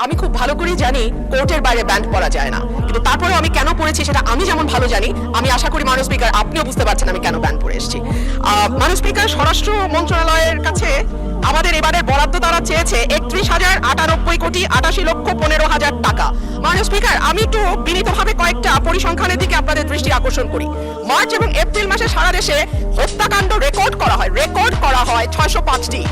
আমি খুব ভালো করেই জানি কোর্টের বাইরে ব্যান্ড পড়া যায় না, কিন্তু তারপরেও আমি কেন পড়েছি সেটা আমি যেমন ভালো জানি, আমি আশা করি মাননীয় স্পিকার আপনিও বুঝতে পারছেন আমি কেন ব্যান্ড পড়ে এসেছি। মাননীয় স্পিকার, স্বরাষ্ট্র মন্ত্রণালয়ের কাছে আমাদের এবারের বরাদ্দ তারা চেয়েছে 31,098,88,15,000 টাকা। মাননীয় স্পিকার, আমি একটু বিনীতভাবে কয়েকটা পরিসংখ্যানের দিকে আপনাদের দৃষ্টি আকর্ষণ করি। মার্চ এবং এপ্রিল মাসে সারা দেশে হত্যাকাণ্ড রেকর্ড করা হয় 605টি।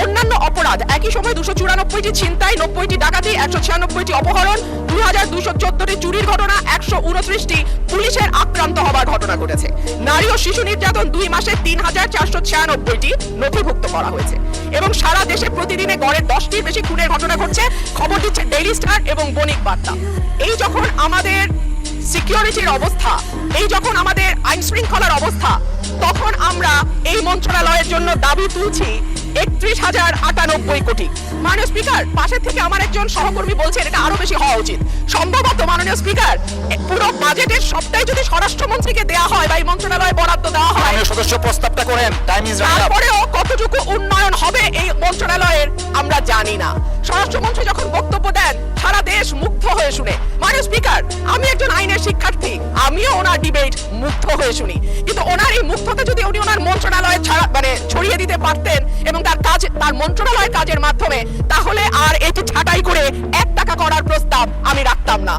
অন্যান্য অপরাধ একই সময় 294টি ছিনতাই, 90টি ডাকাতি, 196টি অপহরণ, 2214টি চুরির ঘটনা, 129টি পুলিশের আক্রান্ত হবার ঘটনা ঘটেছে। নারী ও শিশু নির্যাতন 2 মাসে 3496টি নথিভুক্ত করা হয়েছে এবং সারা দেশে প্রতিদিনে গড়ে 10টির বেশি খুনের ঘটনা ঘটছে, খবর দিচ্ছে ডেইলি স্টার এবং বণিক বার্তা। এই যখন আমাদের সিকিউরিটির অবস্থা, এই যখন আমাদের আইন শৃঙ্খলার অবস্থা, তখন আমরা এই মন্ত্রণালয়ের জন্য দাবি তুলছি 31,098 কোটি। মাননীয় স্পিকার, পাশের থেকে আমার একজন সহকর্মী বলছেন এটা আরো বেশি হওয়া উচিত। সম্ভবত মাননীয় স্পিকার, পুরো বাজেটের সবটাই যদি স্বরাষ্ট্রমন্ত্রীকে দেওয়া হয় বা এই মন্ত্রণালয়ে বরাদ্দ দেওয়া হয়, সদস্য প্রস্তাবটা করেন, টাইম ইজ রানিং আপ। তারপরেও কতটুকু উন্নয়ন হবে এই মন্ত্রণালয়ের আমরা জানি না। স্বরাষ্ট্রমন্ত্রী যখন বক্তব্য দেন সারা দেশ মুগ্ধ হয়ে শুনে। মাননীয় স্পিকার, আমি একজন আইনের শিক্ষার্থী, আমিও ওনার ডিবেট মুগ্ধ হয়ে শুনি, কিন্তু ওনার এই মুগ্ধতা যদি উনি ওনার মন্ত্রণালয়ে ছড়িয়ে দিতে পারতেন এবং তার মন্ত্রণালয়ের কাজের মাধ্যমে, তাহলে আর এটি ছাঁটাই করে 1 টাকা করার প্রস্তাব আমি রাখতাম না।